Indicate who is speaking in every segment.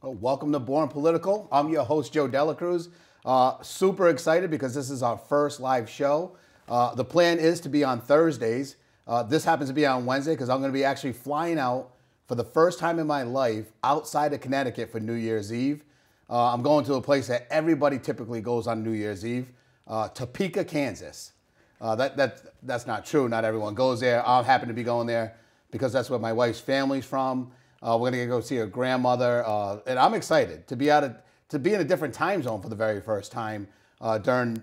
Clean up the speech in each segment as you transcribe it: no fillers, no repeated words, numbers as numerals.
Speaker 1: Welcome to Born Political. I'm your host, Joe Dela Cruz. Super excited because this is our first live show. The plan is to be on Thursdays. This happens to be on Wednesday because I'm going to be actually flying out for the first time in my life outside of Connecticut for New Year's Eve. I'm going to a place that everybody typically goes on New Year's Eve, Topeka, Kansas. That's not true. Not everyone goes there. I happen to be going there because that's where my wife's family's from. We're gonna go see her grandmother, and I'm excited to be in a different time zone for the very first time during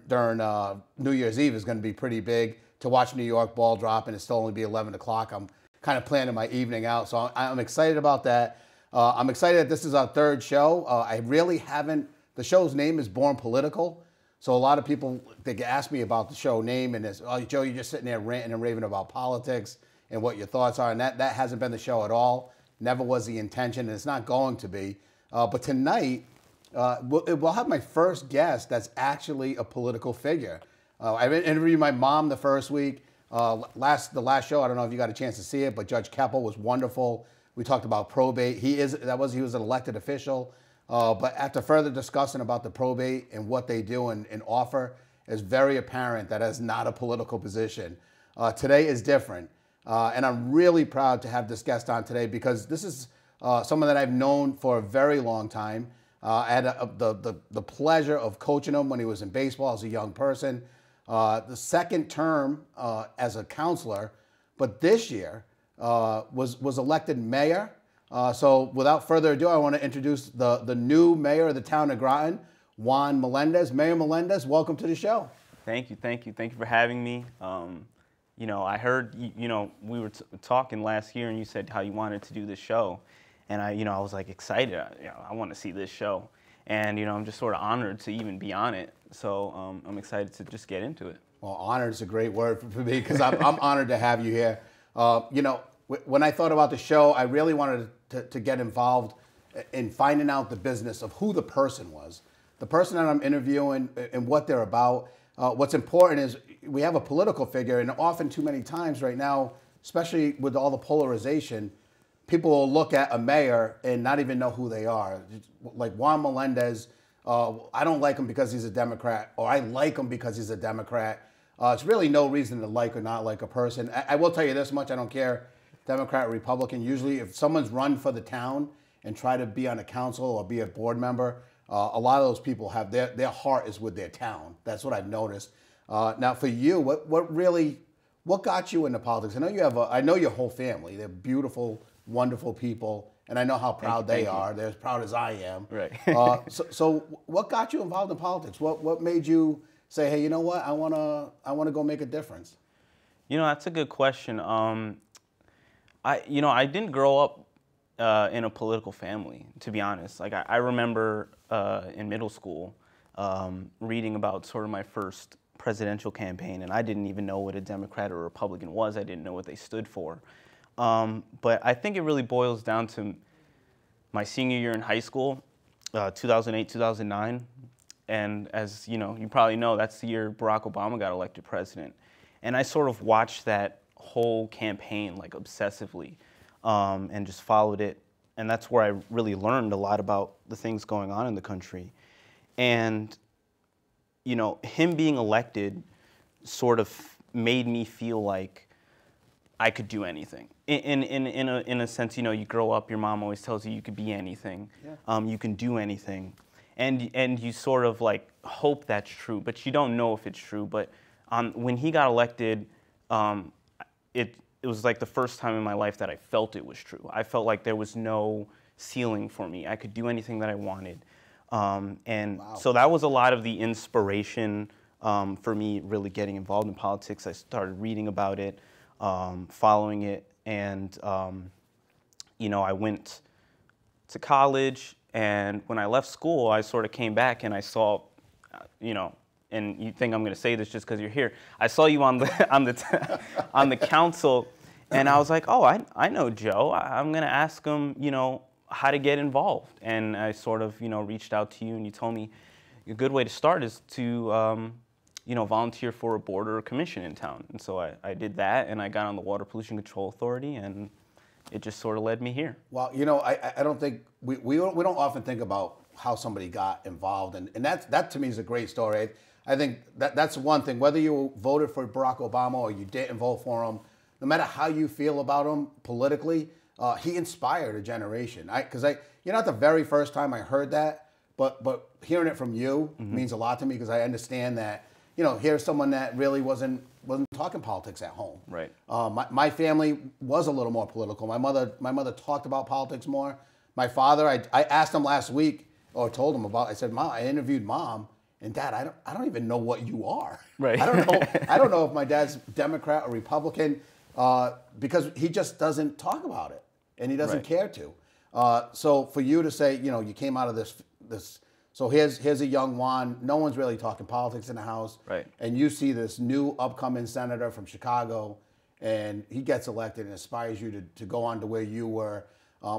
Speaker 1: New Year's Eve is going to be pretty big. To watch New York ball drop and it's still only be 11 o'clock. I'm kind of planning my evening out, so I'm excited about that. I'm excited that this is our third show. I really haven't. The show's name is Born Political, so a lot of people they ask me about the show name and it's, oh, Joe, you're just sitting there ranting and raving about politics and what your thoughts are, and that hasn't been the show at all. Never was the intention, and it's not going to be. But tonight, we'll have my first guest that's actually a political figure. I interviewed my mom the first week. The last show, I don't know if you got a chance to see it, but Judge Keppel was wonderful. We talked about probate. He was an elected official. But after further discussing about the probate and what they do and offer, it's very apparent that is not a political position. Today is different. And I'm really proud to have this guest on today because this is someone that I've known for a very long time. I had the pleasure of coaching him when he was in baseball as a young person. The second term as a counselor, but this year was elected mayor. So without further ado, I want to introduce the new mayor of the town of Groton, Juan Melendez. Mayor Melendez, welcome to the show.
Speaker 2: Thank you for having me. You know, I heard, we were talking last year and you said how you wanted to do this show. And I was like excited. I want to see this show. And, I'm just sort of honored to even be on it. So I'm excited to just get into it.
Speaker 1: Well, honored is a great word for me because I'm honored to have you here. When I thought about the show, I really wanted to get involved in finding out the business of who the person was, the person that I'm interviewing and what they're about. What's important is we have a political figure, and often too many times right now, especially with all the polarization, people will look at a mayor and not even know who they are. Like Juan Melendez, I don't like him because he's a Democrat, or I like him because he's a Democrat. It's really no reason to like or not like a person. I will tell you this much, I don't care, Democrat or Republican. Usually if someone's run for the town and try to be on a council or be a board member, a lot of those people have their heart is with their town. That's what I've noticed. Now, for you, what got you into politics? I know your whole family. They're beautiful, wonderful people, and I know how proud they are. They're as proud as I am.
Speaker 2: Right.
Speaker 1: So, what got you involved in politics? What made you say, hey, you know what? I wanna go make a difference.
Speaker 2: That's a good question. I didn't grow up in a political family, to be honest. Like I remember in middle school reading about sort of my first presidential campaign, and I didn't even know what a Democrat or a Republican was. I didn't know what they stood for. But I think it really boils down to my senior year in high school, 2008, 2009. And as you probably know, that's the year Barack Obama got elected president. And I sort of watched that whole campaign like obsessively and just followed it. And that's where I really learned a lot about the things going on in the country. And, him being elected sort of made me feel like I could do anything. In a sense, you grow up, your mom always tells you could be anything. Yeah. You can do anything. And you sort of like hope that's true, but you don't know if it's true. But when he got elected, it was like the first time in my life that I felt it was true. I felt like there was no ceiling for me. I could do anything that I wanted. Wow. So that was a lot of the inspiration for me really getting involved in politics. I started reading about it, following it, and I went to college, and when I left school, I sort of came back and I saw, and you think I'm going to say this just because you're here. I saw you on the council, and I was like, oh, I know Joe. I'm going to ask him, how to get involved. And I sort of, reached out to you, and you told me a good way to start is to, volunteer for a board or a commission in town. And so I did that, and I got on the Water Pollution Control Authority, and it just sort of led me here.
Speaker 1: Well, you know, I don't think we don't often think about how somebody got involved, and that to me is a great story. I think that's one thing. Whether you voted for Barack Obama or you didn't vote for him, no matter how you feel about him politically, he inspired a generation. You're not the very first time I heard that, but hearing it from you means a lot to me because I understand that. You know, here's someone that really wasn't talking politics at home.
Speaker 2: Right.
Speaker 1: My family was a little more political. My mother talked about politics more. My father, I asked him last week, or told him about. I said, Mom, I interviewed Mom and Dad. I don't even know what you are.
Speaker 2: Right.
Speaker 1: I don't know if my dad's Democrat or Republican because he just doesn't talk about it and he doesn't care to. So for you to say, you know, you came out of this. So here's a young Juan. No one's really talking politics in the House.
Speaker 2: Right.
Speaker 1: And you see this new upcoming senator from Chicago, and he gets elected and inspires you to go on to where you were.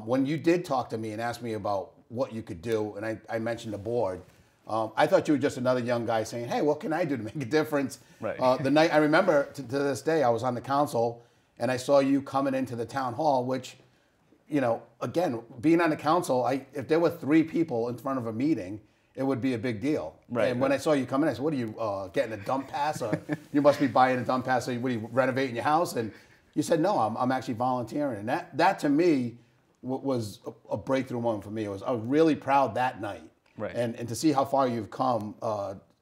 Speaker 1: When you did talk to me and ask me about what you could do, and I mentioned the board, I thought you were just another young guy saying, hey, what can I do to make a difference?
Speaker 2: Right.
Speaker 1: The night, I remember to this day, I was on the council, and I saw you coming into the town hall, which, you know, again, being on the council, if there were 3 people in front of a meeting, it would be a big deal.
Speaker 2: Right.
Speaker 1: And when I saw you come in, I said, what are you, getting a dump pass? Or you must be buying a dump pass. So what are you renovating your house? And you said, no, I'm actually volunteering. And that to me was a breakthrough moment for me. I was really proud that night.
Speaker 2: Right.
Speaker 1: And to see how far you've come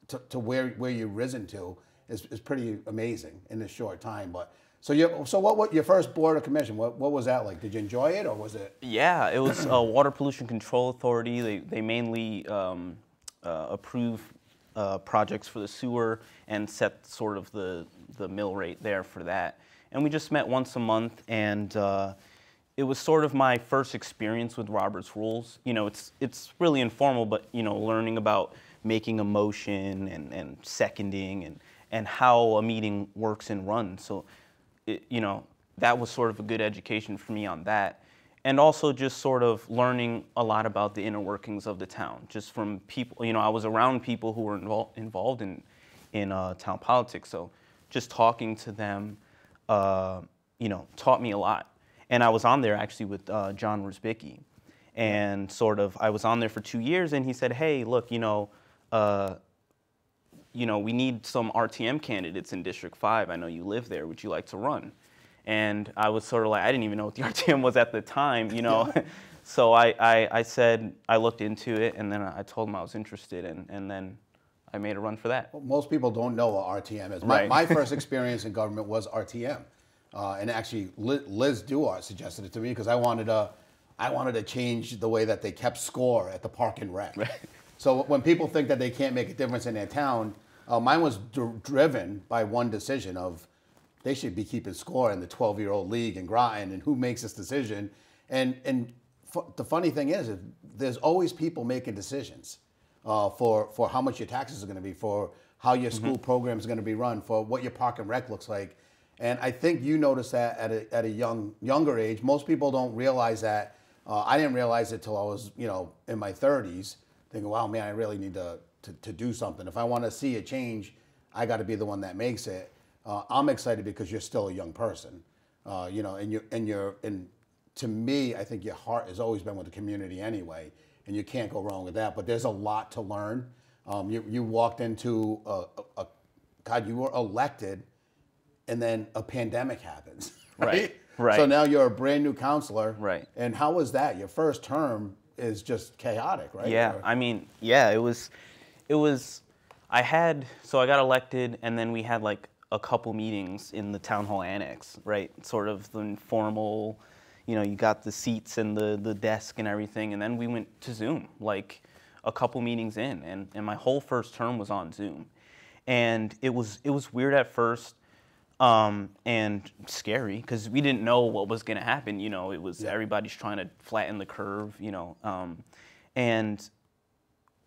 Speaker 1: to where you've risen to is pretty amazing in this short time. But so what your first board of commission? What was that like? Did you enjoy it, or was it?
Speaker 2: Yeah, it was Water Pollution Control Authority. They mainly approve projects for the sewer and set sort of the mill rate there for that. And we just met once a month, and it was sort of my first experience with Robert's Rules. You know, it's really informal, but you know, learning about making a motion and seconding and how a meeting works and runs. So, you know, that was sort of a good education for me on that. And also just sort of learning a lot about the inner workings of the town, just from people. You know, I was around people who were involved in town politics, so just talking to them, you know, taught me a lot. And I was on there actually with John Rusbicki, and sort of I was on there for 2 years, and he said, hey, look, you know, we need some RTM candidates in District 5. I know you live there. Would you like to run? And I was sort of like, I didn't even know what the RTM was at the time, you know. So I said, I looked into it, and then I told him I was interested, and then I made a run for that.
Speaker 1: Well, most people don't know what RTM is.
Speaker 2: Right.
Speaker 1: My first experience in government was RTM. And actually, Liz Duart suggested it to me because I wanted to change the way that they kept score at the Park and Rec.
Speaker 2: Right.
Speaker 1: So when people think that they can't make a difference in their town, mine was driven by one decision of they should be keeping score in the 12-year-old league in Groton, and who makes this decision. And the funny thing is there's always people making decisions for how much your taxes are going to be, for how your school program is going to be run, for what your Park and Rec looks like. And I think you noticed that at a younger age. Most people don't realize that. I didn't realize it till I was, you know, in my 30s, thinking, wow, man, I really need to do something. If I want to see a change, I got to be the one that makes it. I'm excited because you're still a young person, you know, and to me, I think your heart has always been with the community anyway, and you can't go wrong with that. But there's a lot to learn. You walked into God, you were elected, and then a pandemic happens, right?
Speaker 2: Right.
Speaker 1: So now you're a brand new counselor.
Speaker 2: Right.
Speaker 1: And how was that? Your first term is just chaotic, right?
Speaker 2: Yeah, I mean, yeah, it was, I got elected, and then we had like a couple meetings in the town hall annex, right? Sort of the informal, you know, you got the seats and the desk and everything, and then we went to Zoom, like a couple meetings in, and my whole first term was on Zoom. And it was weird at first, and scary, because we didn't know what was going to happen. You know, it was everybody's trying to flatten the curve, you know, and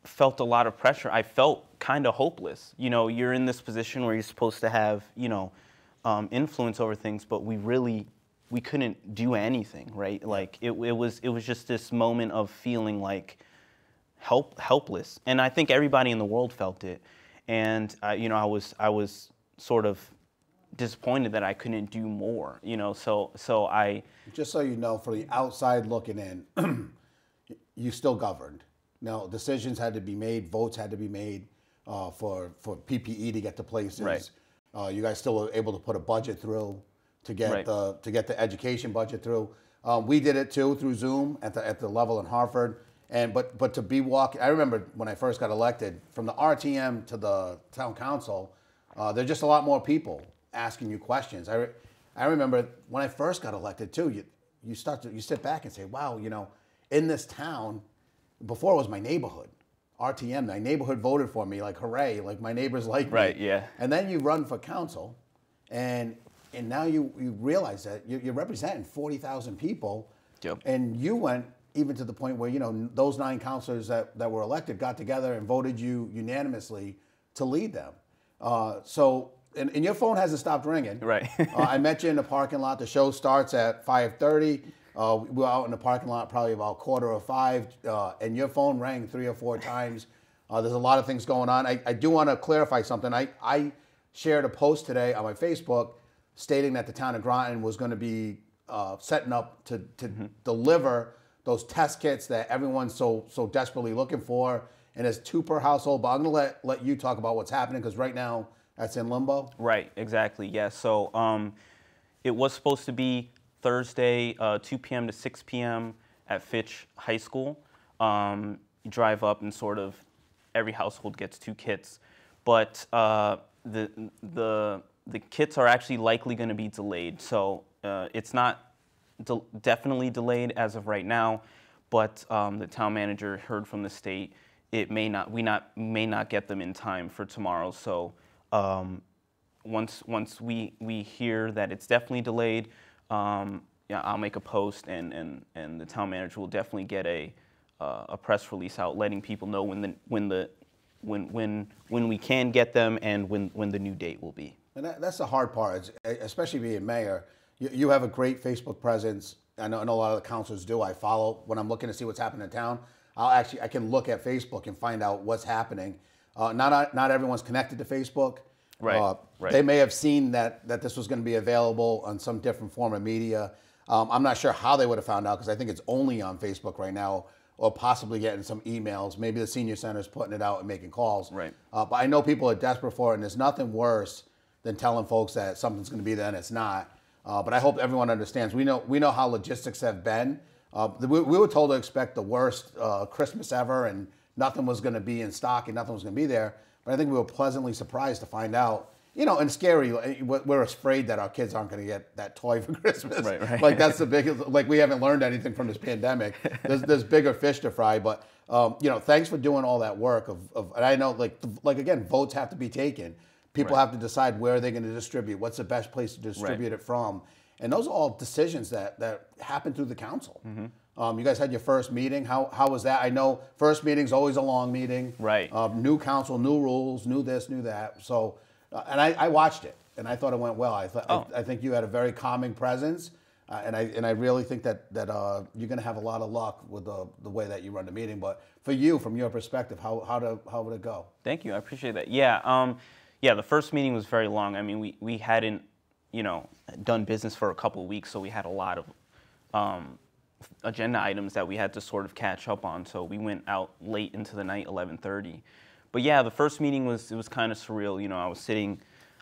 Speaker 2: felt a lot of pressure. I felt kind of hopeless. You know, you're in this position where you're supposed to have, you know, influence over things, but we couldn't do anything, right? Like it was just this moment of feeling like helpless. And I think everybody in the world felt it. And you know, I was sort of disappointed that I couldn't do more, you know. So I
Speaker 1: Just so you know, for the outside looking in, you still governed. Now, decisions had to be made, votes had to be made for PPE to get to places.
Speaker 2: Right.
Speaker 1: You guys still were able to put a budget through to get
Speaker 2: Right.
Speaker 1: the education budget through. We did it too through Zoom at the level in Hartford. But to be walking, I remember when I first got elected, from the RTM to the town council, there's just a lot more people asking you questions. I remember when I first got elected too. You sit back and say, wow, you know, in this town, before it was my neighborhood, RTM, my neighborhood voted for me, like hooray, like my neighbors like me.
Speaker 2: Right, yeah.
Speaker 1: And then you run for council, and now you realize that you're representing 40,000 people.
Speaker 2: Yep.
Speaker 1: And you went even to the point where, you know, those 9 councilors that were elected got together and voted you unanimously to lead them. And your phone hasn't stopped ringing.
Speaker 2: Right.
Speaker 1: I met you in the parking lot. The show starts at 5:30. We were out in the parking lot probably about 4:45, and your phone rang 3 or 4 times. There's a lot of things going on. I do want to clarify something. I shared a post today on my Facebook stating that the town of Groton was going to be setting up to deliver those test kits that everyone's so desperately looking for. And it's 2 per household. But I'm going to let you talk about what's happening, because right now that's in limbo.
Speaker 2: Right, exactly, yeah. So it was supposed to be Thursday, 2 p.m. to 6 p.m. at Fitch High School. You drive up and sort of every household gets 2 kits. But the kits are actually likely going to be delayed. So it's not definitely delayed as of right now, but the town manager heard from the state we may not get them in time for tomorrow. So once we hear that it's definitely delayed, yeah, I'll make a post, and the town manager will definitely get a press release out letting people know when we can get them and when the new date will be.
Speaker 1: And that's the hard part, especially being mayor. You have a great Facebook presence. I know a lot of the councilors do. I follow when I'm looking to see what's happening in town. I can look at Facebook and find out what's happening. Not everyone's connected to Facebook.
Speaker 2: Right. Right.
Speaker 1: They may have seen that this was going to be available on some different form of media. I'm not sure how they would have found out, because I think it's only on Facebook right now, or possibly getting some emails. Maybe the senior center's putting it out and making calls.
Speaker 2: Right.
Speaker 1: But I know people are desperate for it, and there's nothing worse than telling folks that something's going to be there and it's not. But I hope everyone understands. We know how logistics have been. We were told to expect the worst Christmas ever, and nothing was going to be in stock and nothing was going to be there. But I think we were pleasantly surprised to find out, you know, and scary. We're afraid that our kids aren't going to get that toy for Christmas.
Speaker 2: Right.
Speaker 1: Like that's the biggest. Like we haven't learned anything from this pandemic. There's bigger fish to fry. But you know, thanks for doing all that work. And I know, like again, votes have to be taken. People have to decide where they're going to distribute. What's the best place to distribute it from? And those are all decisions that happen through the council. You guys had your first meeting. How was that? I know first meeting's always a long meeting. Right. New council, new rules, new this, new that. So, and I watched it, and I thought it went well. I think you had a very calming presence, and I really think that you're going to have a lot of luck with the way that you run the meeting. But for you, from your perspective, how would it go?
Speaker 2: Thank you. I appreciate that. Yeah. Yeah. The first meeting was very long. I mean, we hadn't, you know, done business for a couple of weeks, so we had a lot of agenda items that we had to sort of catch up on. So we went out late into the night, 11:30. But yeah, the first meeting was kind of surreal. You know, I was sitting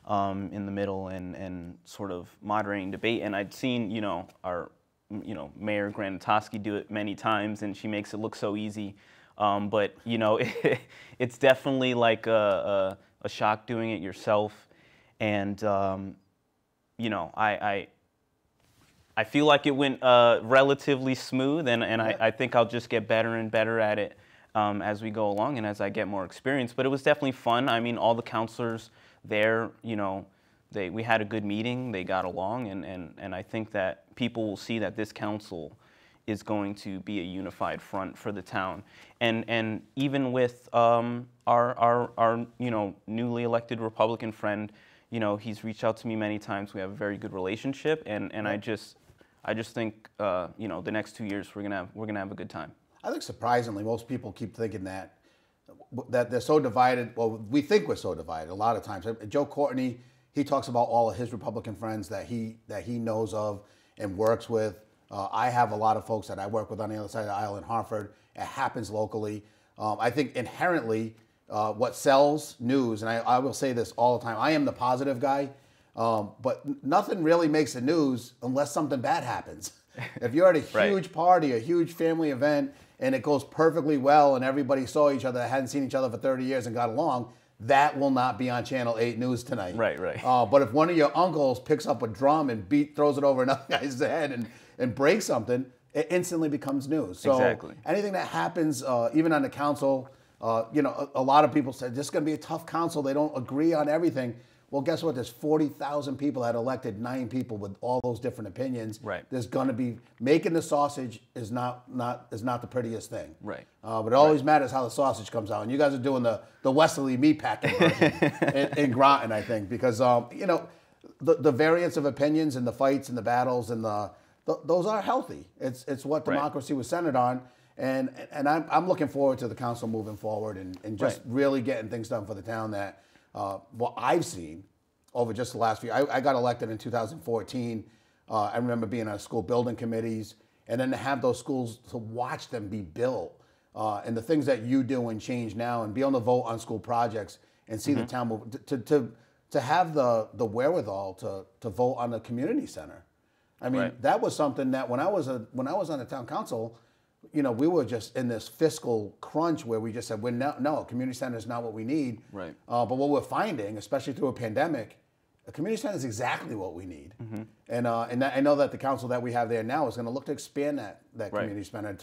Speaker 2: in the middle and sort of moderating debate, and I'd seen, you know, our, you know, Mayor Granatoski do it many times, and she makes it look so easy. But you know, it's definitely like a shock doing it yourself, and you know, I feel like it went relatively smooth, and I think I'll just get better and better at it as we go along and as I get more experience. But it was definitely fun. I mean, all the counselors there, you know, we had a good meeting. They got along, and I think that people will see that this council is going to be a unified front for the town. And even with our you know, newly elected Republican friend, you know, he's reached out to me many times. We have a very good relationship, and I just think you know, the next 2 years we're gonna have a good time.
Speaker 1: I think surprisingly, most people keep thinking that they're so divided. Well, we think we're so divided a lot of times. Joe Courtney, he talks about all of his Republican friends that he knows of and works with. I have a lot of folks that I work with on the other side of the aisle in Hartford. It happens locally. I think inherently what sells news, and I will say this all the time, I am the positive guy, but nothing really makes the news unless something bad happens. If you're at a huge party, a huge family event, and it goes perfectly well and everybody saw each other that hadn't seen each other for 30 years and got along, that will not be on Channel 8 News tonight.
Speaker 2: Right.
Speaker 1: But if one of your uncles picks up a drum and throws it over another guy's head and breaks something, it instantly becomes news. So
Speaker 2: exactly.
Speaker 1: Anything that happens, even on the council, a lot of people said this is going to be a tough council. They don't agree on everything. Well, guess what? There's 40,000 people that elected 9 people with all those different opinions.
Speaker 2: Right.
Speaker 1: There's going to be making the sausage is not the prettiest thing.
Speaker 2: Right.
Speaker 1: But it always matters how the sausage comes out. And you guys are doing the Wesley meatpacking version in Groton, I think, because the variance of opinions and the fights and the battles and those are healthy. It's what democracy was centered on. And I'm looking forward to the council moving forward and just really getting things done for the town that what I've seen over just the last few. I got elected in 2014. I remember being on school building committees, and then to have those schools, to watch them be built, and the things that you do and change now, and be able to vote on school projects and see the town move, to have the wherewithal to vote on the community center. I mean, that was something that when I was on the town council, we were just in this fiscal crunch where we just said, no, community center is not what we need.
Speaker 2: Right.
Speaker 1: But what we're finding, especially through a pandemic, a community center is exactly what we need. And I know that the council that we have there now is going to look to expand that community center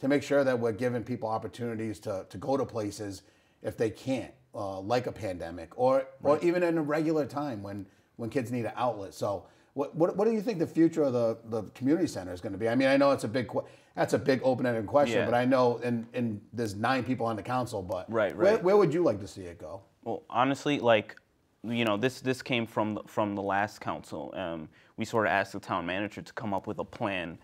Speaker 1: to make sure that we're giving people opportunities to go to places if they can't, like a pandemic or even in a regular time when kids need an outlet. So what do you think the future of the community center is going to be? I mean, I know it's that's a big open-ended question, but I know and there's 9 people on the council, but where would you like to see it go?
Speaker 2: Well, honestly, this came from the last council. We sort of asked the town manager to come up with a plan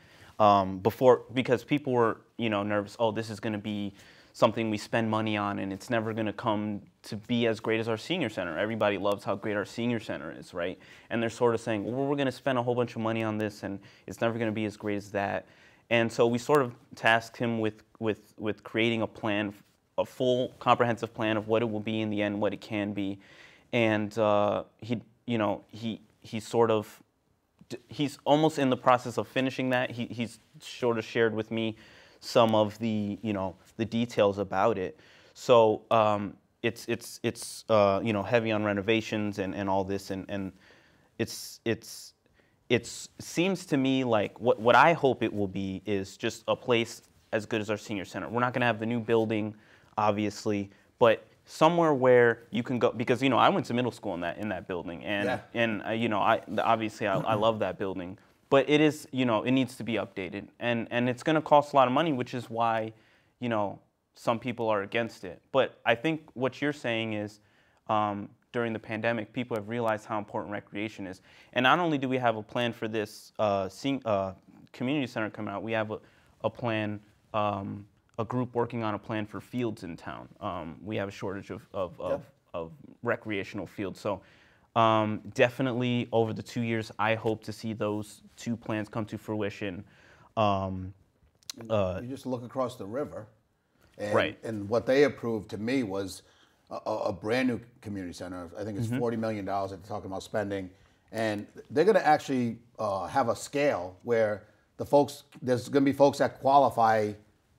Speaker 2: because people were nervous. Oh, this is going to be something we spend money on, and it's never going to come to be as great as our senior center. Everybody loves how great our senior center is, right? And they're sort of saying, well, we're going to spend a whole bunch of money on this, and it's never going to be as great as that. And so we sort of tasked him with creating a plan, a full comprehensive plan of what it will be in the end, what it can be. And he's almost in the process of finishing that. He's sort of shared with me some of the details about it. So it's heavy on renovations and all this, and it seems to me like what I hope it will be is just a place as good as our senior center. We're not going to have the new building, obviously, but somewhere where you can go, because I went to middle school in that building, and obviously I love that building, but it is it needs to be updated, and it's going to cost a lot of money, which is why some people are against it. But I think what you're saying is during the pandemic, people have realized how important recreation is, and not only do we have a plan for this community center coming out, we have a plan. A group working on a plan for fields in town. We have a shortage of recreational fields. So definitely over the 2 years, I hope to see those 2 plans come to fruition.
Speaker 1: You just look across the river,
Speaker 2: and,
Speaker 1: and what they approved to me was a brand new community center. I think it's $40 million that they're talking about spending. And they're gonna actually have a scale where there's gonna be folks that qualify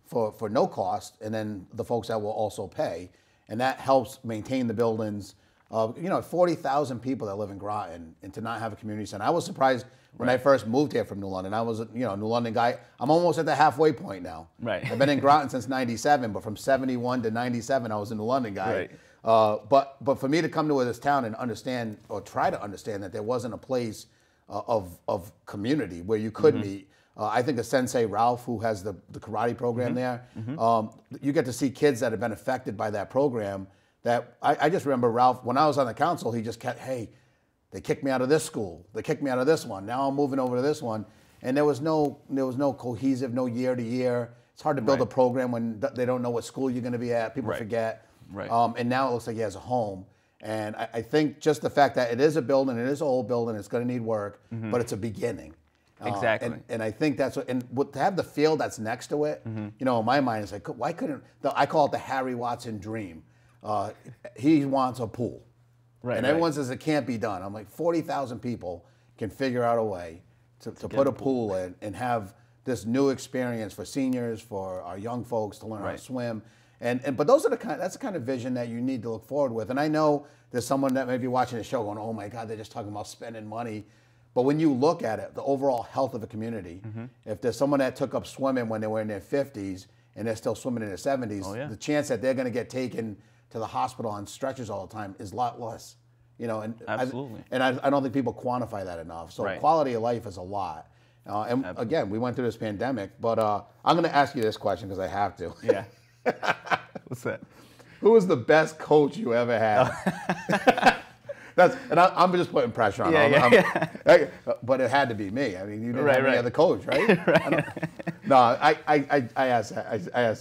Speaker 1: for no cost, and then the folks that will also pay, and that helps maintain the buildings. 40,000 people that live in Groton, and to not have a community center. I was surprised when I first moved here from New London. I was a New London guy. I'm almost at the halfway point now.
Speaker 2: Right.
Speaker 1: I've been in Groton since '97, but from '71 to '97, I was a New London guy.
Speaker 2: Right.
Speaker 1: But for me to come to this town and understand, or try to understand, that there wasn't a place of community where you could meet. I think of Sensei Ralph, who has the karate program there. You get to see kids that have been affected by that program. That I just remember Ralph, when I was on the council, he just kept, hey, they kicked me out of this school. They kicked me out of this one. Now I'm moving over to this one. And there was no cohesive, no year to year. It's hard to build a program when they don't know what school you're going to be at. People forget.
Speaker 2: Right.
Speaker 1: And now it looks like he has a home. And I think just the fact that it is a building, it is an old building, it's going to need work, but it's a beginning.
Speaker 2: Exactly.
Speaker 1: And I think that's what, and to have the field that's next to it, you know, in my mind, it's like, why couldn't, I call it the Harry Watson dream. He wants a pool.
Speaker 2: Right,
Speaker 1: and everyone says it can't be done. I'm like, 40,000 people can figure out a way to put a pool in and have this new experience for seniors, for our young folks to learn how to swim. But those are that's the kind of vision that you need to look forward with. And I know there's someone that may be watching the show going, oh my God, they're just talking about spending money. But when you look at it, the overall health of a community, if there's someone that took up swimming when they were in their 50s and they're still swimming in their 70s, the chance that they're going to get taken to the hospital on stretchers all the time is a lot less. You know, and
Speaker 2: absolutely.
Speaker 1: I don't think people quantify that enough. So quality of life is a lot. And again, we went through this pandemic, but I'm going to ask you this question because I have to.
Speaker 2: Yeah. What's that?
Speaker 1: Who was the best coach you ever had? I'm just putting pressure on him. But it had to be me. I mean, you didn't have any other coach, right? I asked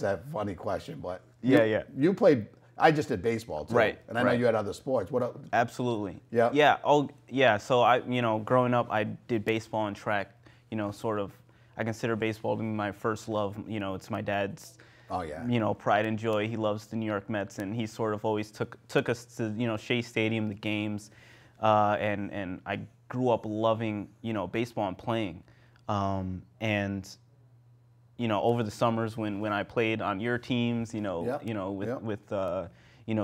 Speaker 1: that funny question, but you played. I just did baseball too, and I know you had other sports. What?
Speaker 2: Absolutely.
Speaker 1: Yeah.
Speaker 2: Yeah. Oh, yeah. So growing up, I did baseball and track. You know, sort of. I consider baseball to be my first love. You know, it's my dad's.
Speaker 1: Oh yeah.
Speaker 2: You know, pride and joy. He loves the New York Mets, and he sort of always took us to Shea Stadium, the games, and I grew up loving baseball and playing, and over the summers when I played on your teams, with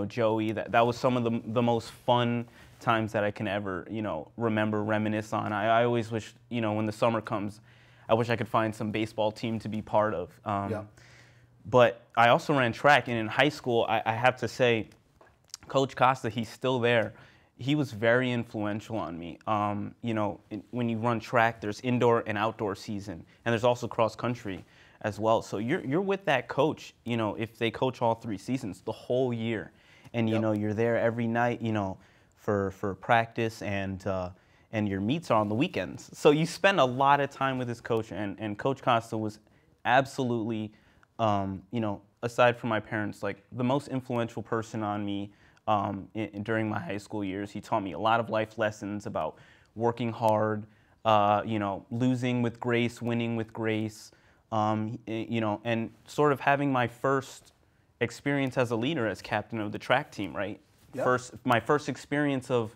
Speaker 2: Joey, that was some of the most fun times that I can ever remember, reminisce on. I always wish when the summer comes, I wish I could find some baseball team to be part of. But I also ran track, and in high school, I have to say, Coach Costa, he's still there. He was very influential on me. When you run track, there's indoor and outdoor season, and there's also cross country as well. So you're with that coach, if they coach all 3 seasons, the whole year, and you're there every night, for practice, and your meets are on the weekends. So you spend a lot of time with this coach, and Coach Costa was absolutely. Aside from my parents, like the most influential person on me during my high school years. He taught me a lot of life lessons about working hard, losing with grace, winning with grace, and sort of having my first experience as a leader, as captain of the track team, right? Yep. My first experience of,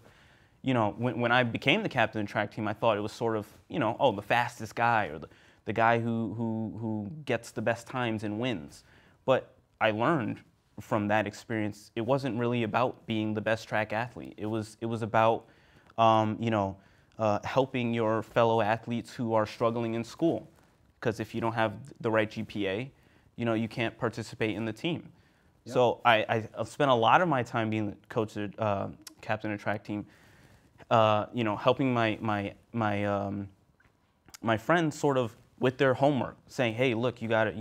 Speaker 2: when I became the captain of the track team, I thought it was sort of, the fastest guy or the guy who gets the best times and wins. But I learned from that experience, it wasn't really about being the best track athlete. It was about, helping your fellow athletes who are struggling in school. Because if you don't have the right GPA, you can't participate in the team. Yep. So I spent a lot of my time being the coach, captain of the track team, helping my friends sort of with their homework, saying, hey, look, you gotta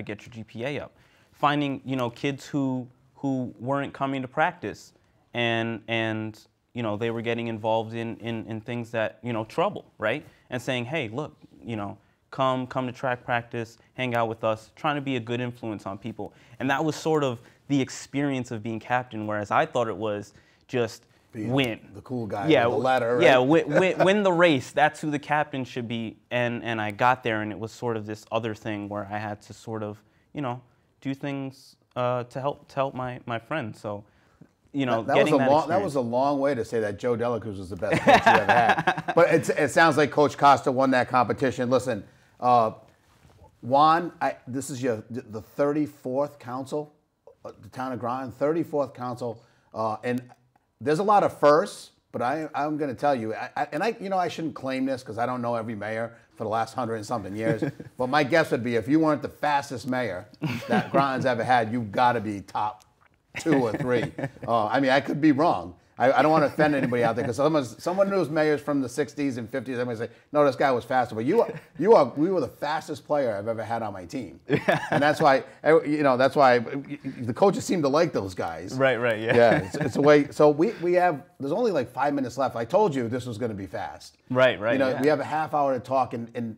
Speaker 2: get your GPA up. Finding, kids who weren't coming to practice and they were getting involved in things that, trouble, right? And saying, hey, look, come to track practice, hang out with us, trying to be a good influence on people. And that was sort of the experience of being captain, whereas I thought it was just win.
Speaker 1: The cool guy with the ladder, right?
Speaker 2: Yeah, win the race. That's who the captain should be. And I got there, and it was sort of this other thing where I had to sort of, do things to help my friends. So,
Speaker 1: that was a long way to say that Joe Delacruz was the best coach you ever had. But it sounds like Coach Costa won that competition. Listen, Juan, this is the 34th council, the town of Groton, 34th council, and there's a lot of firsts, but I'm going to tell you, I shouldn't claim this because I don't know every mayor for the last 100 and something years, but my guess would be if you weren't the fastest mayor that Groton's ever had, you've got to be top 2 or 3. I could be wrong. I don't want to offend anybody out there because someone knows mayors from the 60s and 50s. Everybody say, no, this guy was faster. But we were the fastest player I've ever had on my team, and that's why the coaches seem to like those guys.
Speaker 2: Right, yeah.
Speaker 1: Yeah, it's a way. So there's only like 5 minutes left. I told you this was going to be fast.
Speaker 2: Right.
Speaker 1: We have a half hour to talk, and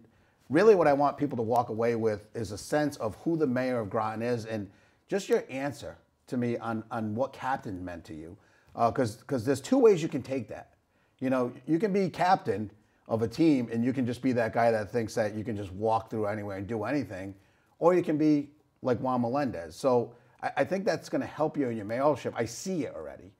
Speaker 1: really what I want people to walk away with is a sense of who the mayor of Groton is, and just your answer to me on what captain meant to you. because there's two ways you can take that. You know, you can be captain of a team and you can just be that guy that thinks that you can just walk through anywhere and do anything, or you can be like Juan Melendez. So I think that's going to help you in your mayorship. I see it already.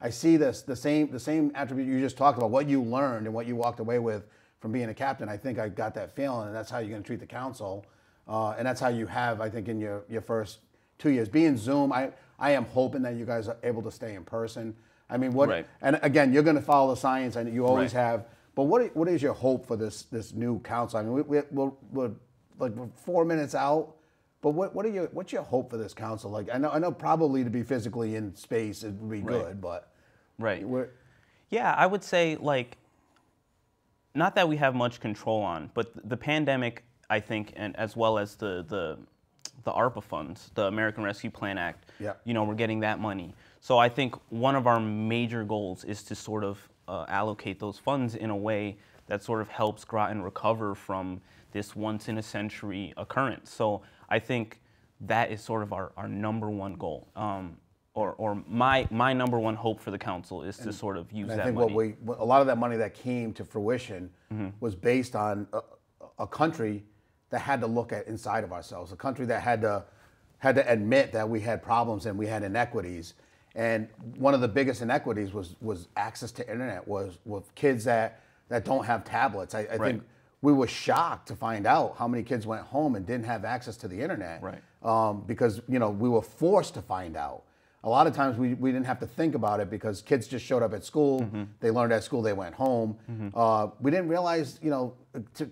Speaker 1: I see the same attribute you just talked about, what you learned and what you walked away with from being a captain. I think I got that feeling, and that's how you're going to treat the council, and that's how you have, I think, in your first 2 years. Being Zoom, I am hoping that you guys are able to stay in person. I mean, what? Right. And again, you're going to follow the science, and you always have. But what is your hope for this new council? I mean, we're like 4 minutes out. But what's your hope for this council? Like, I know probably to be physically in space it would be good, but
Speaker 2: yeah, I would say, like, not that we have much control on, but the pandemic, I think, and as well as the ARPA funds, the American Rescue Plan Act, you know, we're getting that money. So I think one of our major goals is to sort of allocate those funds in a way that sort of helps Groton recover from this once-in-a-century occurrence. So I think that is sort of our number one goal, or my number one hope for the council is to sort of use that money.
Speaker 1: I think a lot of that money that came to fruition was based on a country that had to look at inside of ourselves, a country that had to admit that we had problems and we had inequities. And one of the biggest inequities was access to internet, was with kids that don't have tablets. I think we were shocked to find out how many kids went home and didn't have access to the internet, because, you know, we were forced to find out. A lot of times we didn't have to think about it because kids just showed up at school, they learned at school, they went home. We didn't realize, you know,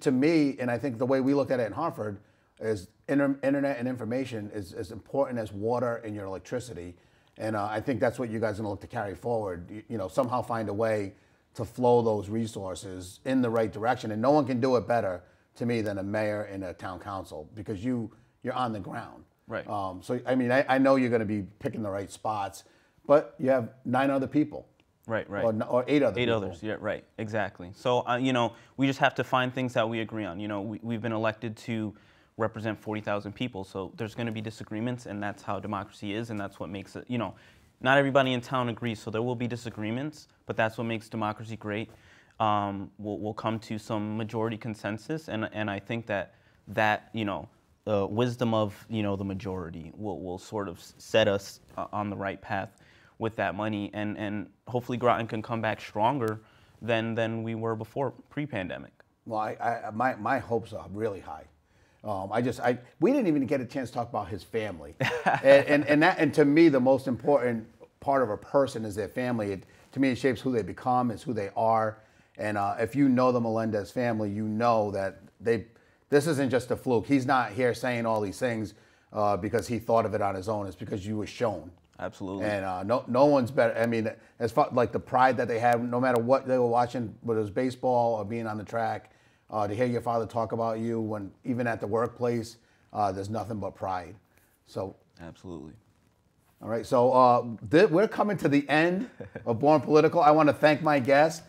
Speaker 1: to me, and I think the way we looked at it in Hartford, is internet and information is as important as water and your electricity. And I think that's what you guys are going to look to carry forward, you know, somehow find a way to flow those resources in the right direction. And no one can do it better, to me, than a mayor and a town council, because you're on the ground. So, I mean, I know you're going to be picking the right spots, but you have 9 other people. Or 8 other people.
Speaker 2: 8 others, exactly. So, you know, we just have to find things that we agree on. You know, we've been elected to represent 40,000 people, so there's going to be disagreements, and that's how democracy is, and that's what makes it, you know, not everybody in town agrees, so there will be disagreements, but that's what makes democracy great. We'll come to some majority consensus, and I think that you know, the wisdom of, you know, the majority will sort of set us on the right path with that money, and hopefully Groton can come back stronger than we were before, pre-pandemic.
Speaker 1: Well, my hopes are really high. We didn't even get a chance to talk about his family, and to me, the most important part of a person is their family. To me, it shapes who they become, it's who they are, and if you know the Melendez family, you know that this isn't just a fluke. He's not here saying all these things because he thought of it on his own. It's because you were shown.
Speaker 2: Absolutely.
Speaker 1: And no one's better. I mean, as far like the pride that they had, no matter what they were watching, whether it was baseball or being on the track. To hear your father talk about you, when even at the workplace, there's nothing but pride. So
Speaker 2: absolutely.
Speaker 1: All right. So we're coming to the end of Born Political. I want to thank my guest,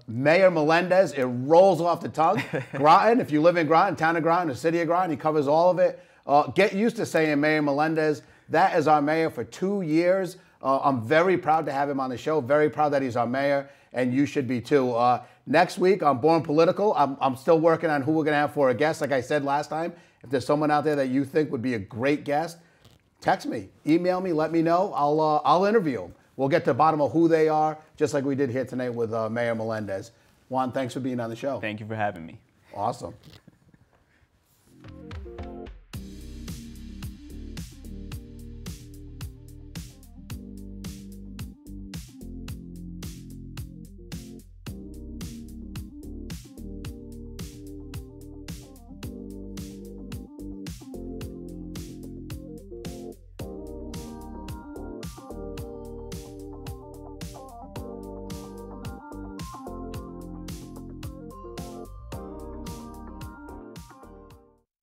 Speaker 1: Mayor Melendez. It rolls off the tongue. Groton. If you live in Groton, town of Groton, the city of Groton, he covers all of it. Get used to saying Mayor Melendez. That is our mayor for 2 years. I'm very proud to have him on the show. Very proud that he's our mayor, and you should be too. Next week on Born Political, I'm still working on who we're going to have for a guest. Like I said last time, if there's someone out there that you think would be a great guest, text me, email me, let me know. I'll interview them. We'll get to the bottom of who they are, just like we did here tonight with Mayor Melendez. Juan, thanks for being on the show.
Speaker 2: Thank you for having me.
Speaker 1: Awesome.